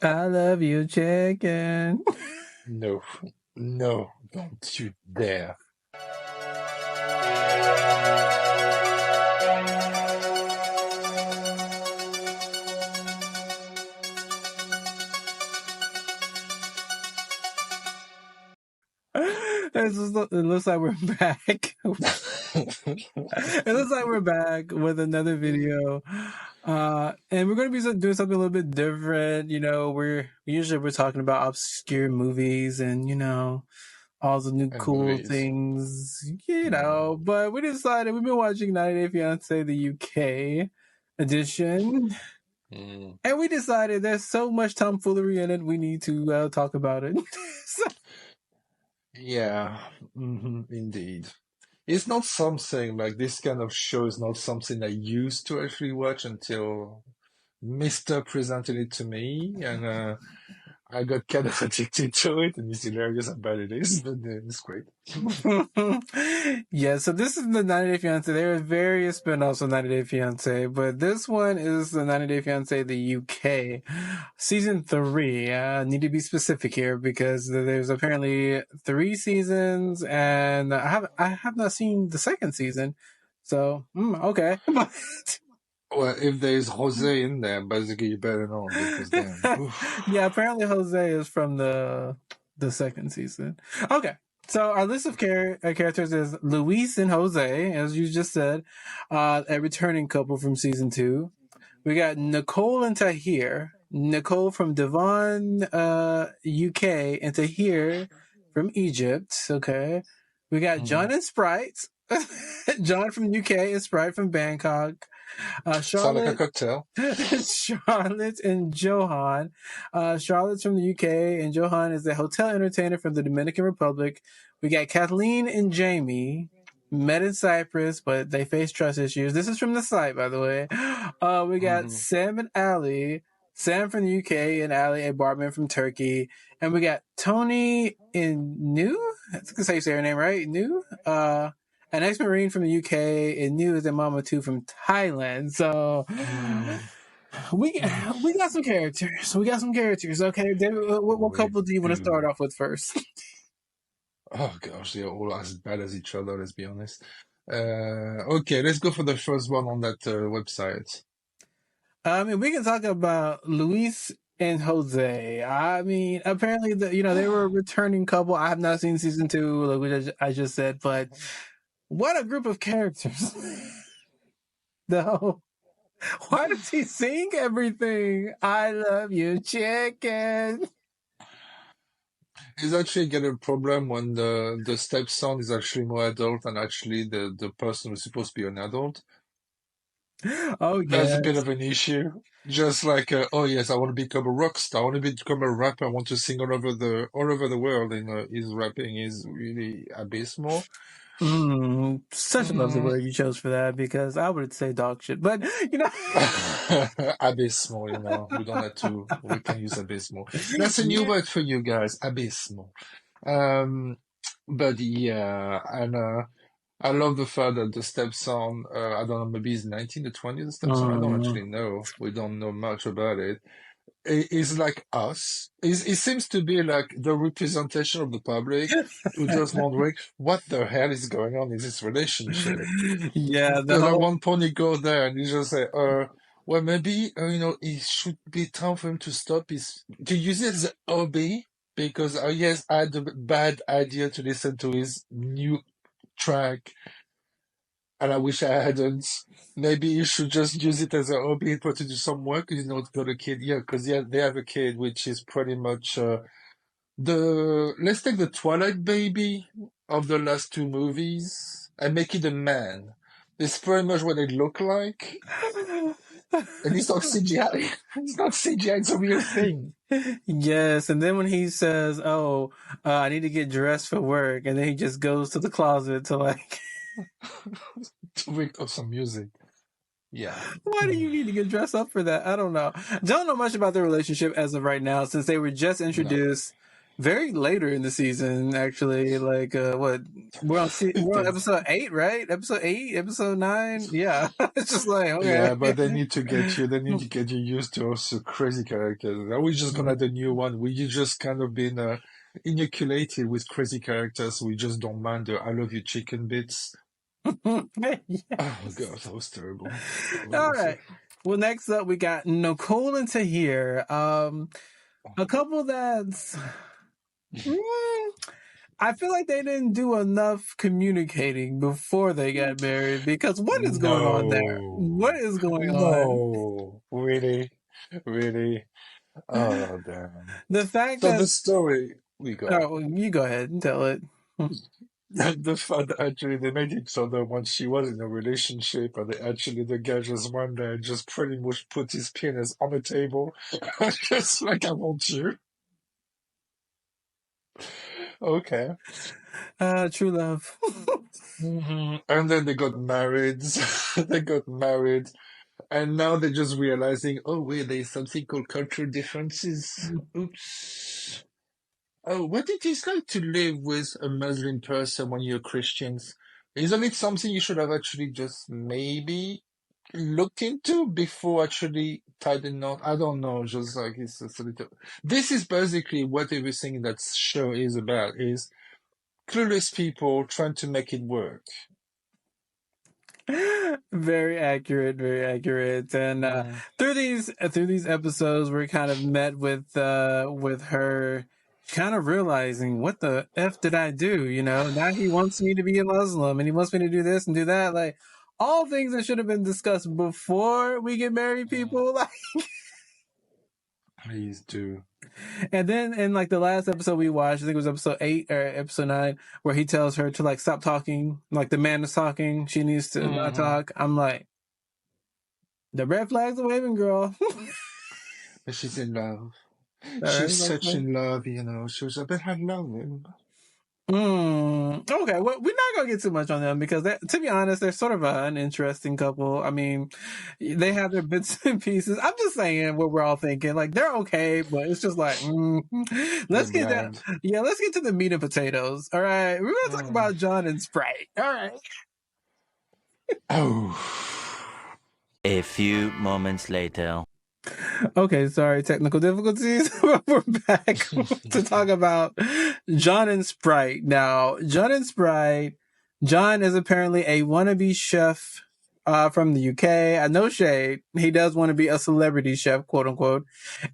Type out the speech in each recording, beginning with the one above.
I love you, chicken. No, no, don't you dare. It looks like we're back. It looks like we're back with another video. And we're going to be doing something a little bit different. We're talking about obscure movies and, all the new And cool movies. things, Mm, but we decided we've been watching 90 Day Fiancé, the UK edition. mm. And we decided there's so much tomfoolery in it, we need to talk about it. So, Yeah, indeed. It's not something like this kind of show is not something I used to actually watch until Mr. presented it to me, and I got kind of addicted to it, and it's hilarious how bad it is, but it's great. yeah, so this is the 90 Day Fiancé. There are various spin-offs of 90 Day Fiancé, but this one is the 90 Day Fiancé, the UK. Season 3. I need to be specific here because there's apparently 3 seasons, and I have not seen the second season. So, okay. Well, if there's Jose in there, basically you better know because then, oof. Yeah, apparently Jose is from the second season. Okay. So our list of characters is Louise and Jose, as you just said, a returning couple from season 2. We got Nicole and Tahir. Nicole from Devon, UK, and Tahir from Egypt. Okay. We got John Mhm. and Sprite. John from UK and Sprite from Bangkok. Sound like a Charlotte cocktail. Charlotte and Johan. Charlotte's from the UK, and Johan is a hotel entertainer from the Dominican Republic. We got Kathleen and Jamie, met in Cyprus, but they face trust issues. This is from the site, by the way. We got Hmm. Sam and Ali. Sam from the UK and Ali, a barman from Turkey. And we got Tony in New? That's how you say her name, right? New? An ex-Marine from the UK, and New is a mama too from Thailand. So Mm. we got some characters. We got some characters. Okay, David, what We couple do you want to start do. off with first? Oh gosh, they're all as bad as each other, let's be honest. Okay, let's go for the first one on that website. I mean, we can talk about Luis and Jose. I mean, apparently, they were a returning couple. I have not seen season 2, like I just said, but what a group of characters! No, why does he sing everything? I love you, chicken. He's actually get a problem when the stepson is actually more adult and actually the person who's supposed to be an adult. Oh That's a bit yes. of an issue. Just like, oh yes, I want to become a rock star. I want to become a rapper. I want to sing all over the world. And his rapping is really abysmal. Such a lovely Mm. word you chose for that because I would say dog shit, but you know, Abysmal, we don't have to, we can use abysmal. That's a new yeah. word for you guys, abysmal. Um, but yeah, and I love the fact that the stepson, I don't know, maybe he's 19 to 20, the stepson. I don't Mm. actually know. We don't know much about it. Is like us. It seems to be like the representation of the public who just wondering what the hell is going on in this relationship. Yeah, the Because at whole one point he goes there and he just say, well, maybe, it should be time for him to stop to use it as a hobby because, yes, I had a bad idea to listen to his new track and I wish I hadn't. Maybe you should just use it as a hobby for to do some work. Got a kid. Yeah, because yeah, they have a kid, which is pretty much let's take the Twilight baby of the last two movies and make it a man. It's pretty much what they look like. And it's not CGI. It's not CGI, it's a real thing. yes, and then when he says, "Oh, I need to get dressed for work," and then he just goes to the closet to like, To record some music. Yeah. why do you need to get dressed up for that? I don't know. Don't know much about their relationship as of right now since they were just No. introduced. very later in the season, actually. Like, what? We're on There's- episode 8, right? Episode 8, episode 9. Yeah, it's just like okay. yeah, but they need to get you used to also crazy characters. Are we just gonna the new one? We you just kind of been inoculated with crazy characters. We just don't mind the I love you chicken bits. Oh God, that was terrible. All Honestly. right. Well, next up we got Nicole and Tahir. A couple that's. Mm, I feel like they didn't do enough communicating before they got married because what is going on there? What No, is going on? no, really, really. Oh damn. The fact So that the story we go. oh, you go ahead and tell it. The fact that actually they met each other when she was in a relationship, and they actually the guy just went there and just pretty much put his penis on the table, just like I want you. Okay. True love. And then they got married. They got married, and now they're just realizing, oh wait, there's something called cultural differences. Oops. Oh, what it is like to live with a Muslim person when you're Christians? Isn't it something you should have actually just maybe looked into before actually tied the knot? I don't know, just like it's just a little. This is basically what everything in that show is about: is clueless people trying to make it work. Very accurate, very accurate. And Mm. through these episodes, we're kind of met with her kind of realizing what the f did I do? You know, now he wants me to be a Muslim and he wants me to do this and do that. Like all things that should have been discussed before we get married, people. Like, Please do. and then in like the last episode we watched, I think it was episode 8 or episode 9, where he tells her to like stop talking. Like the man is talking, she needs to not Hmm. talk. I'm like. The red flags are waving, girl. But she's in love. All She's right, such okay. in love, you know. She was a bit, I love him. Okay, well, we're not gonna get too much on them because, to be honest, they're sort of an uninteresting couple. I mean, they have their bits and pieces. I'm just saying what we're all thinking. Like they're okay, but it's just like, They're let's get that. bland. Yeah, let's get to the meat and potatoes. All right, we're gonna talk Mm. about John and Sprite. All right. Oh. A few moments later. Okay, sorry, technical difficulties. We're back to talk about John and Sprite. Now, John and Sprite, John is apparently a wannabe chef from the UK. No shade. He does want to be a celebrity chef, quote unquote.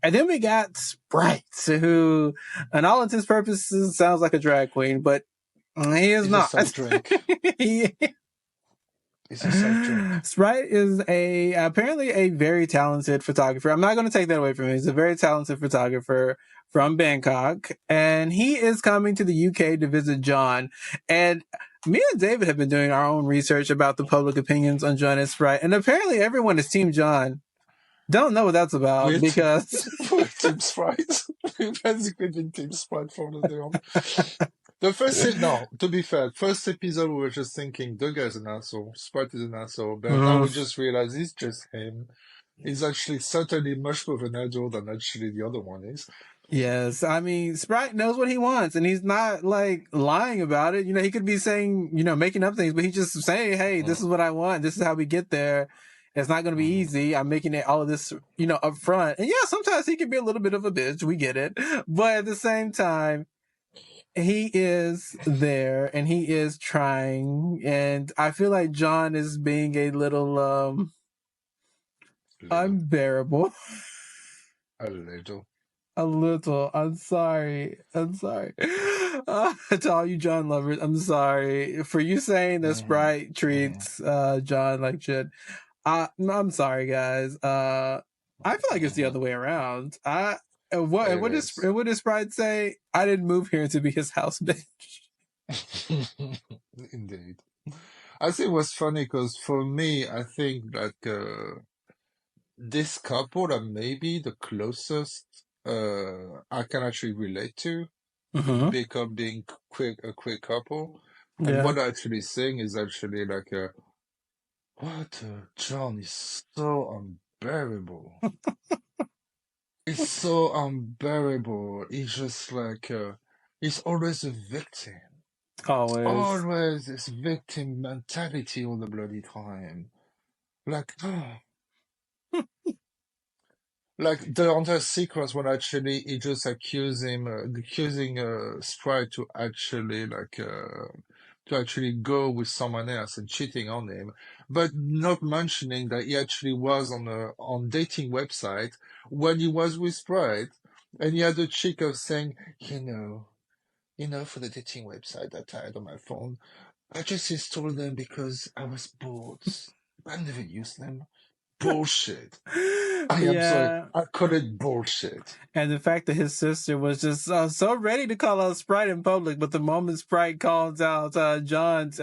And then we got Sprite, who, on all intents and purposes, sounds like a drag queen, but he is It's a not. soft drink. he, It's a soft drink. Sprite is apparently a very talented photographer. I'm not going to take that away from him. He's a very talented photographer from Bangkok, and he is coming to the UK to visit John. And me and David have been doing our own research about the public opinions on John and Sprite, and apparently everyone is Team John. Don't know what that's about With because with Team Sprite. We've basically been Team Sprite from the day on. The first no, to be fair, first episode we were just thinking the guy's an asshole, Sprite is an asshole, but now we just realize it's just him. He's actually certainly much more of an adult than actually the other one is. yes, I mean, Sprite knows what he wants and he's not like lying about it. You know, he could be saying, you know, making up things, but he's just saying, hey, this Mm. is what I want. This is how we get there. It's not going to be easy. I'm making it all of this, you know, up front. And yeah, sometimes he can be a little bit of a bitch. We get it. But at the same time, he is there and he is trying. And I feel like John is being a little, unbearable. A little. A little. I'm sorry. I'm sorry. To all you John lovers, I'm sorry for you saying that Mm-hmm. Sprite treats John like shit. I'm sorry, guys. I feel like it's the Mm-hmm. other way around. It is. What does Sprite say? I didn't move here to be his house bitch. Indeed. I think it was funny because for me, I think like this couple are maybe the closest I can actually relate to Mm-hmm. become being a quick couple. And Yeah. what I'm actually saying is actually like what John is so unbearable. It's so unbearable. He's just like, he's always a victim. Always. Always this victim mentality all the bloody time. Like, like the entire sequence when actually he just accusing Sprite to actually go with someone else and cheating on him, but not mentioning that he actually was on dating website when he was with Sprite, and he had a chick of saying, for the dating website that I had on my phone, I just installed them because I was bored. I never used them. Bullshit. I am sorry. Yeah. I call it bullshit. And the fact that his sister was just so ready to call out Sprite in public, but the moment Sprite calls out John's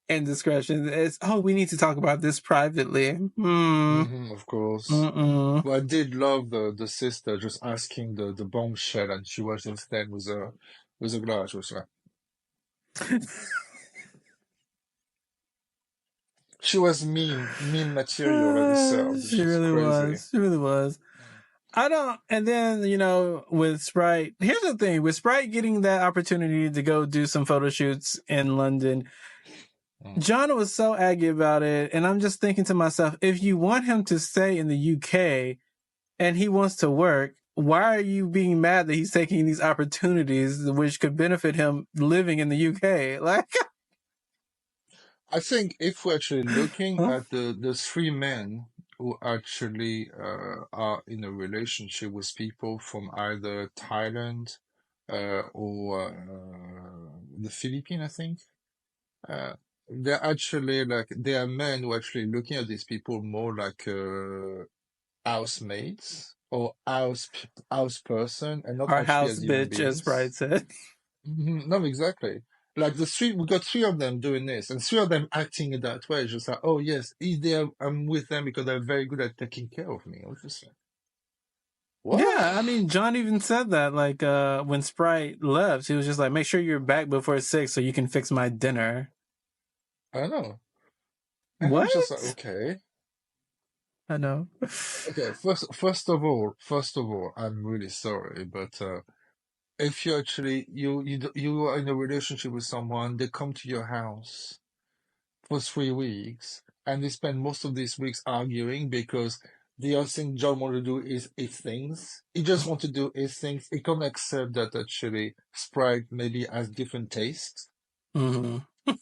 indiscretion, it's, oh, we need to talk about this privately. Of course. Mm-mm. Well, I did love the sister just asking the bombshell, and she was just then with a glass. Was like, she was meme material at itself. It's She just really crazy. was. She really was. I don't, and then, with Sprite, here's the thing, with Sprite getting that opportunity to go do some photo shoots in London, John was so aggy about it. And I'm just thinking to myself, if you want him to stay in the UK and he wants to work, why are you being mad that he's taking these opportunities which could benefit him living in the UK? Like, I think if we're actually looking huh? at the three men who actually are in a relationship with people from either Thailand or the Philippines, I think, uh, they're actually like they are men who are actually looking at these people more like housemates or house person, and not Our actually house as human bitch, as Sprite beings. said. No, exactly. Like we got three of them doing this, and three of them acting in that way. Just like, oh yes, is there? I'm with them because they're very good at taking care of me. I was just like, what? Yeah, I mean, John even said that, like, when Sprite left, he was just like, make sure you're back before 6 so you can fix my dinner. I don't know. And I was just like, What? okay, I know. okay. First of all, I'm really sorry, but if you actually you are in a relationship with someone, they come to your house for 3 weeks, and they spend most of these weeks arguing because the other thing John want to do is his things. He just want to do his things. He can't accept that actually Sprite maybe has different tastes. Mm-hmm. I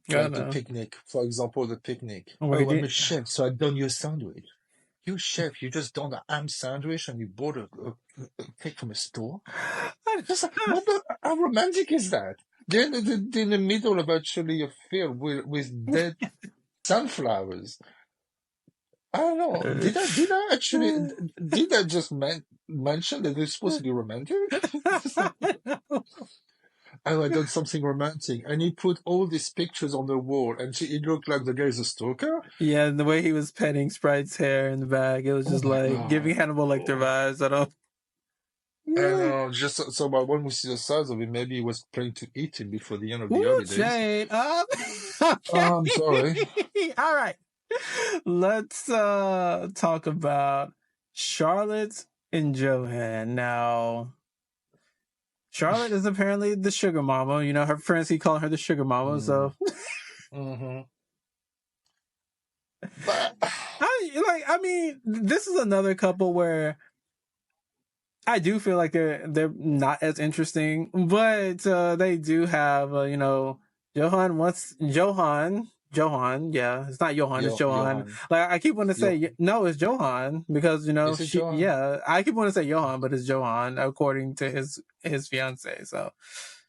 Like the know. picnic, for example, the picnic. Where he Oh, I'm a did. chef, so I done your sandwich. You chef, you just done a ham sandwich and you bought a cake from a store. Just like, how romantic is that? They're in the middle of actually a field with dead sunflowers. I don't know. Did I actually did I just mention that they're supposed to be romantic? It's like, oh, I done something romantic, and he put all these pictures on the wall, and it looked like the guy is a stalker. Yeah, and the way he was petting Sprite's hair in the back, it was Oh just my like giving God. Hannibal Lecter Oh. vibes. I don't. And Yeah. just so by when we see the size of it, maybe he was planning to eat him before the end of the Ooh, holidays. Jade. Okay. I'm sorry. All right. Let's talk about Charlotte and Johan. Now, Charlotte is apparently the sugar mama. Her friends keep calling her the sugar mama. Mm. So, Hmm. But I mean, this is another couple where I do feel like they're not as interesting, but they do have Johan, yeah, it's not Johan, it's Johan. Johan, Like I keep wanting to say Johan, no, it's Johan because is it Johan? I keep wanting to say Johan, but it's Johan according to his fiance. So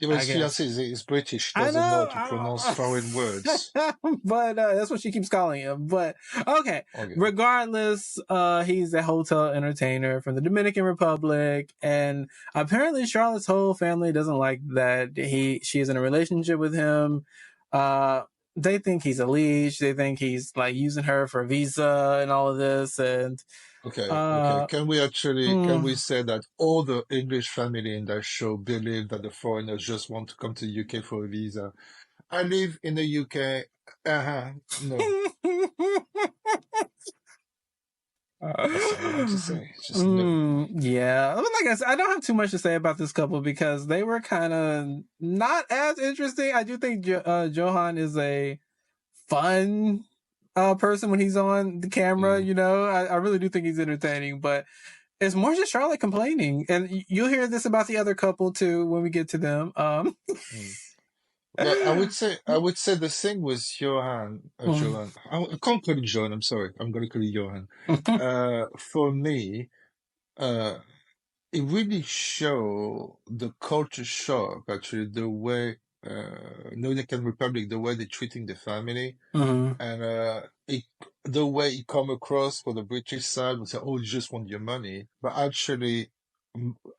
Yeah, but I his fiancé guess is British, I doesn't know how know, to pronounce foreign words. but that's what she keeps calling him. But okay, Okay. regardless, he's a hotel entertainer from the Dominican Republic, and apparently Charlotte's whole family doesn't like that she is in a relationship with him. They think he's a leech. They think he's like using her for a visa and all of this, and Okay. uh, Can we mm, say that all the English family in that show believe that the foreigners just want to come to the UK for a visa? I live in the UK. No. That's all I want to say. Just no. Yeah. But like I said, I don't have too much to say about this couple because they were kind of not as interesting. I do think Johan is a fun person when he's on the camera. You know, I really do think he's entertaining, but it's more just Charlotte complaining, and you'll hear this about the other couple too when we get to them. Well, I would say the thing with Johan, Johan. I can't call him Johan. I'm sorry. I'm going to call him Johan. For me, it really show the culture shock. Actually, the way Dominican Republic, the way they're treating the family, and the way it come across for the British side, would say, "Oh, you just want your money," but actually,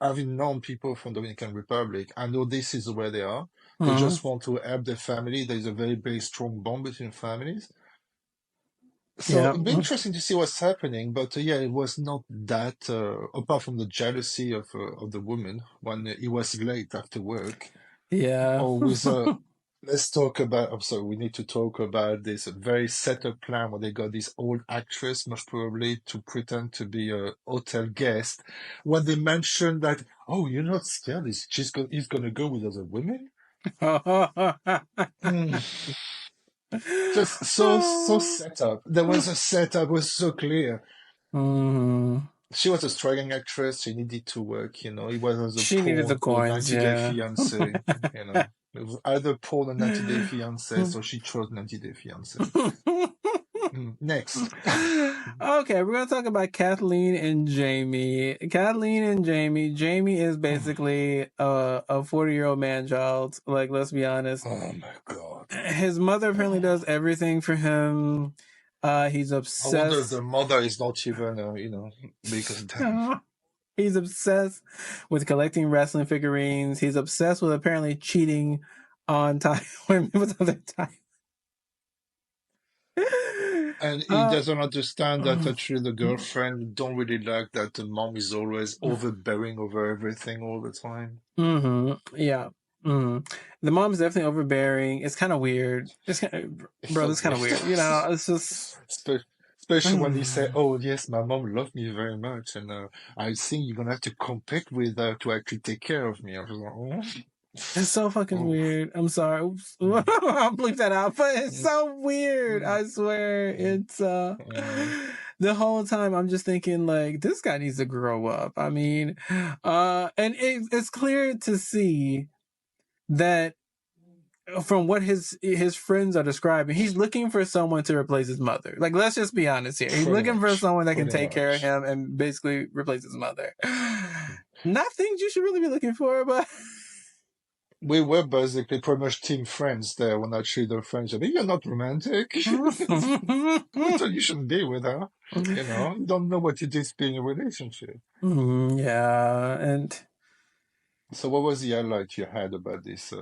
having known people from Dominican Republic, I know this is where they are. They just want to help their family. There's a very, very strong bond between families. So Yeah. it'd be interesting to see what's happening, but yeah, it was not that. Apart from the jealousy of the woman when it was late after work, Yeah. or with let's talk about. I'm sorry, we need to talk about this very set up plan where they got this old actress, most probably to pretend to be a hotel guest. When they mentioned that, oh, you're not scared, he's gonna go with other women. Just so set up. There was a setup, was so clear. She was a struggling actress. She needed to work, you know. It was a She needed the porn or coins, 90 Day yeah. Fiancé, you know. It was either porn or 90 Day Fiancé, so she chose 90 Day Fiancé. Next. Okay, we're going to talk about Kathleen and Jamie. Kathleen and Jamie. Jamie is basically a 40-year-old man-child. Like, let's be honest. Oh my God. His mother apparently does everything for him. He's obsessed. I wonder if the mother is not even, you know, because he's obsessed with collecting wrestling figurines. He's obsessed with apparently cheating on women with other time. And he doesn't understand that actually the girlfriend don't really like that the mom is always overbearing over everything all the time. Yeah. The mom's definitely overbearing. It's kind of weird. It's kind of, bro, it's kind of weird. You know, it's just... Especially when they say, oh, yes, my mom loved me very much, and I think you're going to have to compete with her to actually take care of me. I was like, oh. It's so fucking weird. I'm sorry. Oops. I'll bleep that out, but it's so weird. I swear. It's the whole time I'm just thinking like this guy needs to grow up. I mean, and it's clear to see that from what his friends are describing, he's looking for someone to replace his mother. Like, let's just be honest here. He's looking for someone that can take care of him and basically replace his mother. Not things you should really be looking for, but we were basically pretty much team friends there when actually the friends said, you're not romantic. I thought you shouldn't be with her. You know, you don't know what it is being in a relationship. Yeah, and so what was the highlight you had about this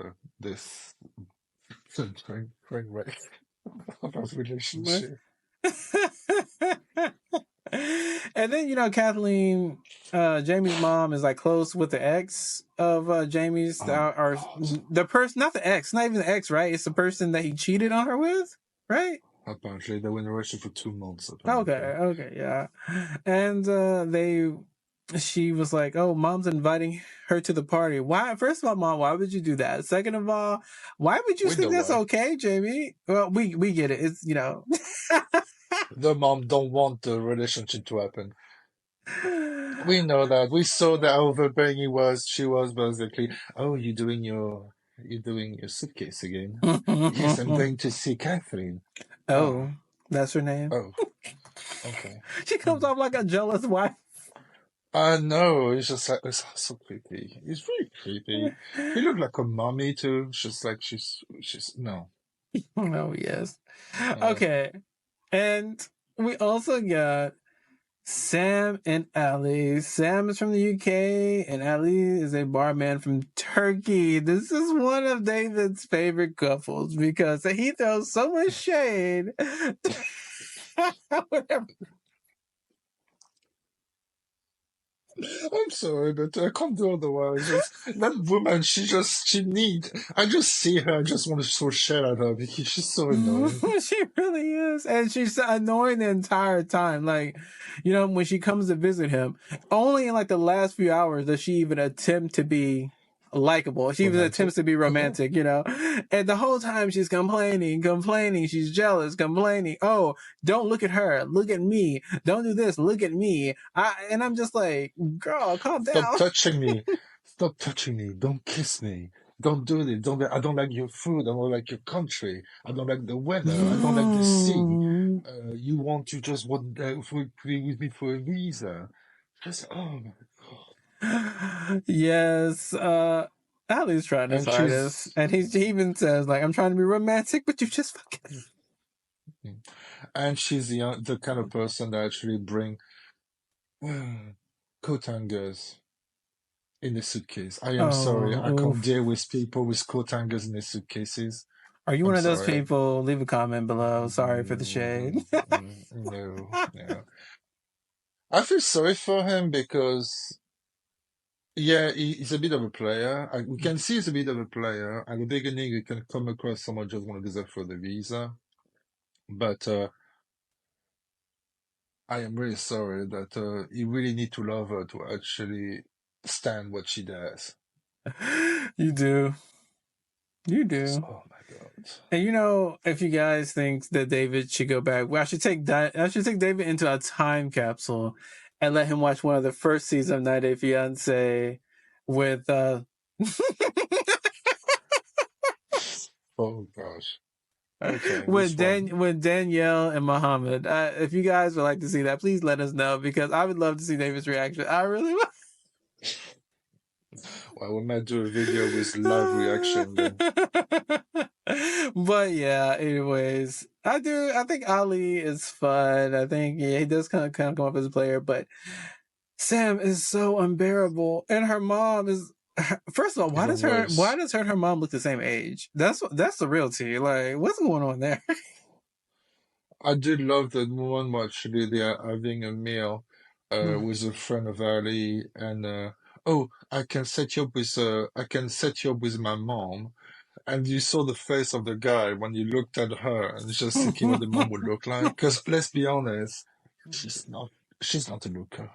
train wreck of our relationship? And then, you know, Kathleen, Jamie's mom is like close with the ex of Jamie's, or the person, not the ex, not even the ex, right? It's the person that he cheated on her with, right? Apparently, they were in a relationship for 2 months. Apparently. Okay, yeah. And she was like, oh, mom's inviting her to the party. Why? First of all, mom, why would you do that? Second of all, why would you think that's okay, Jamie? Well, we get it. It's, you know. The mom don't want the relationship to happen. We know that. We saw that how overbearing he was. She was basically, oh, you're doing your suitcase again. Yes, I'm going to see Kathleen. Oh, that's her name. Oh, okay. She comes off like a jealous wife. I know. It's just like, it's so creepy. It's really creepy. He looked like a mommy too. Just like she's no. Oh yes. Okay, and we also got Sam and Ali. Sam is from the UK and Ali is a barman from Turkey. This is one of David's favorite couples because he throws so much shade. Whatever. I'm sorry, but I can't do otherwise. That woman, I just see her, I just want to throw shit at her because she's so annoying. She really is. And she's annoying the entire time. Like, when she comes to visit him, only in like the last few hours does she even attempt to be likable. She even Romantic. attempts to be romantic, And the whole time she's complaining. She's jealous, complaining. Oh, don't look at her. Look at me. Don't do this. Look at me. And I'm just like, girl, calm Stop down. touching me. Stop touching me. Don't kiss me. Don't do this. I don't like your food. I don't like your country. I don't like the weather. I don't like the sea. You just want to be with me for a visa. Just, oh my God. Yes, Ali's trying his And hardest, and he even says like, "I'm trying to be romantic, but you just fucking." And she's the kind of person that actually bring coat hangers in a suitcase. I am sorry. I can't deal with people with coat hangers in their suitcases. Are you I'm one of those sorry. people? Leave a comment below. Sorry for the shade. No. I feel sorry for him because, yeah, he's a bit of a player. We can see he's a bit of a player. At the beginning, you can come across someone just want to visit for the visa. But I am really sorry that you really need to love her to actually stand what she does. You do. Oh my God. And if you guys think that David should go back, well, I should take David into a time capsule and let him watch one of the first seasons of 90 Day Fiancé with Oh gosh. Okay, with which one? Danielle and Muhammad. If you guys would like to see that, please let us know because I would love to see David's reaction. I really would. Well, we might do a video with live reaction then. But yeah, anyways, I think Ali is fun. I think he does kind of come off as a player, but Sam is so unbearable, and her mom is. First of all, why Even does her worse. and her mom look the same age? That's the real tea. Like, what's going on there? I did love that one actually they are having a meal with a friend of Ali and oh I can set you up with my mom, and you saw the face of the guy when you looked at her and just thinking what the mom would look like, because let's be honest, she's not she's not a looker.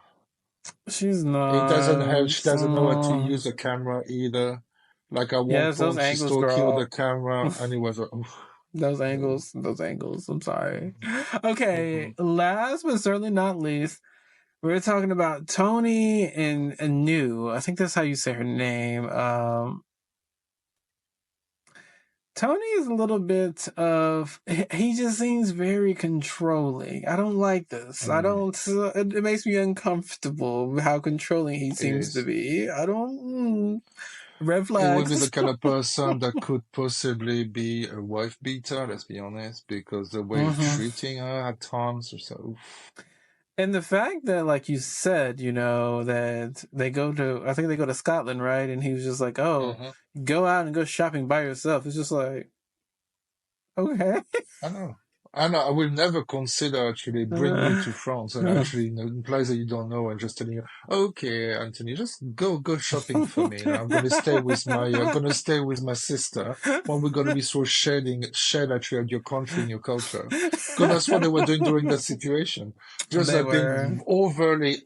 She's It doesn't help, not. she doesn't know how to use a camera either. Like at one Yes, those point she's angles, talking with the girl. camera and it was like, oof, Those no. angles. I'm sorry. Okay, Mhm. last but certainly not least, we're talking about Tony and New. I think that's how you say her name. Tony is a little bit of. He just seems very controlling. I don't like this. I Mm, don't. It makes me uncomfortable how controlling he it seems to is. be. I don't. Red It would be the flags. kind of person that could possibly be a wife beater, let's be honest, because the way he's treating her at times or so. Oof. And the fact that, like you said, that I think they go to Scotland, right? And he was just like, oh, Mhm. go out and go shopping by yourself. It's just like, okay. I know. I know. I will never consider actually bringing you to France and actually in place that you don't know and just telling you, okay, Anthony, just go shopping for me. I'm gonna stay with my sister when we're gonna be so shed actually at your country and your culture. Because that's what they were doing during that situation. Just They like were. being overly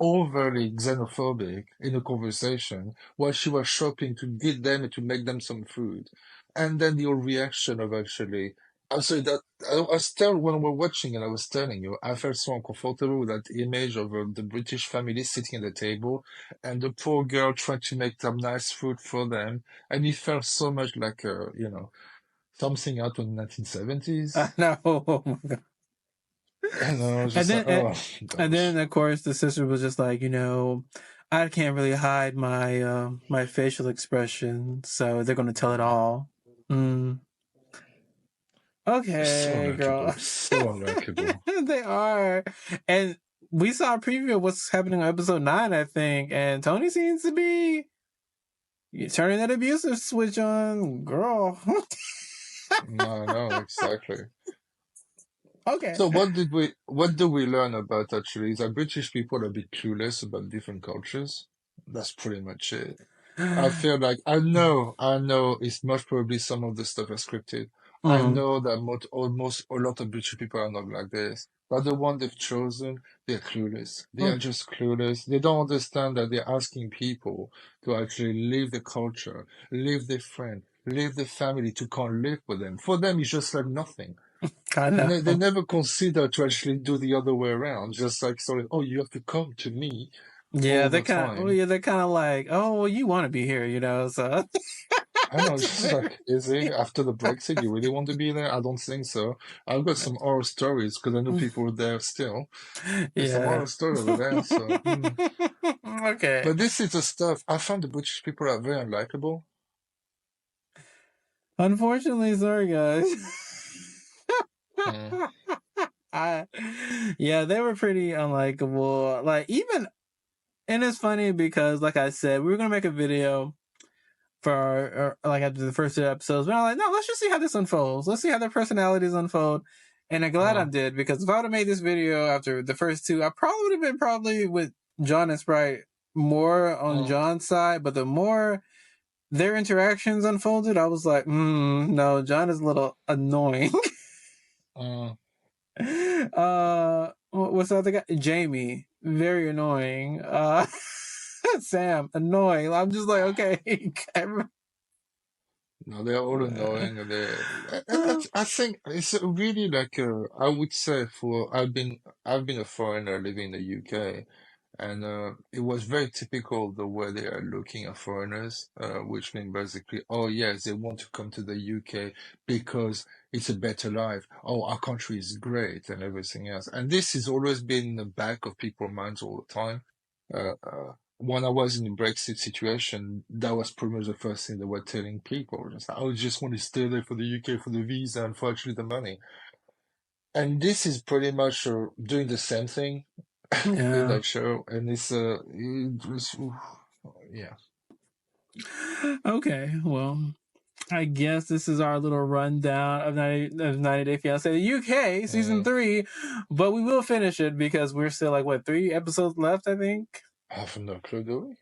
xenophobic in a conversation while she was shopping to give them and to make them some food. And then your reaction of actually so that I was when we were watching it, I was telling you, I felt so uncomfortable with that image of the British family sitting at the table and the poor girl trying to make some nice food for them, and it felt so much like something out of the I 1970s. know. Oh my God. And I was And just like, then, oh and then, gosh, of course, the sister was just like, I can't really hide my facial expression, so they're going to tell it all. Mm. so Okay, girl. unlikable, so unlikable. They are. And we saw a preview of what's happening on episode 9, I think, and Tony seems to be turning that abusive switch on, girl. No, exactly. Okay. So what do we learn about actually is that British people are a bit clueless about different cultures. That's pretty much it. I feel like I know it's most probably some of the stuff is scripted. I Mm, know that almost a lot of British people are not like this. But the one they've chosen, they're clueless. They are mm, just clueless. They don't understand that they're asking people to actually leave the culture, leave their friend, leave their family to come live with them. For them, it's just like nothing. I And know. they never consider to actually do the other way around. Just like sort of, oh, you have to come to me Yeah, all they're the kind of. Oh, time. yeah, they're kind of like, oh, well, you want to be here, so. I know, it's just like, is it after the Brexit, you really want to be there? I don't think so. I've got some horror stories because I know people are there still. There's some Yeah. horror story over there, so. Okay. But this is the stuff. I found the British people are very unlikable. Unfortunately, sorry guys. Mm, I, yeah, they were pretty unlikable. Like even, and it's funny because, like I said, we were gonna make a video for like after the first 2 episodes, but I'm like, no, let's just see how this unfolds. Let's see how their personalities unfold. And I'm glad I mm, did, because if I would have made this video after the first two, I probably would have been with John and Sprite more on mm, John's side. But the more their interactions unfolded, I was like, no, John is a little annoying. mm. What's the other guy? Jamie, very annoying. Sam, annoying. I'm just like, okay. No, they're all annoying. I think it's really like I would say I've been a foreigner living in the UK, and it was very typical the way they are looking at foreigners, which means basically, oh yes, they want to come to the UK because it's a better life. Oh, our country is great and everything else. And this has always been in the back of people's minds all the time. When I was in the Brexit situation, that was pretty much the first thing they were telling people. Just, I just want to stay there for the UK for the visa and for actually the money. And this is pretty much doing the same thing in Yeah. that show. And yeah. Okay. Well, I guess this is our little rundown of 90 Day Fiancé the UK season Mm. 3, but we will finish it because we're still like 3 episodes left. I think. I have no clue, do we?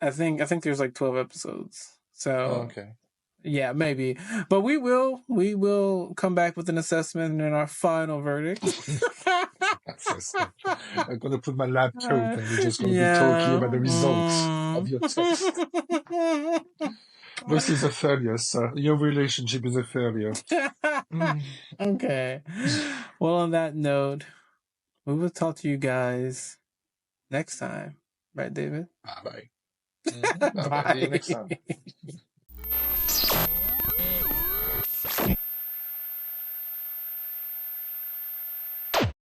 I think there's like 12 episodes. Oh, So okay. yeah, maybe, but we will come back with an assessment and our final verdict. Assessment. I'm gonna put my lab coat and we're just gonna be talking Yeah. about the results of your test. This is a failure, sir. Your relationship is a failure. Mm. Okay. Well, on that note, we will talk to you guys next time. Right, David? Bye bye. Bye bye. See you next time. Bye.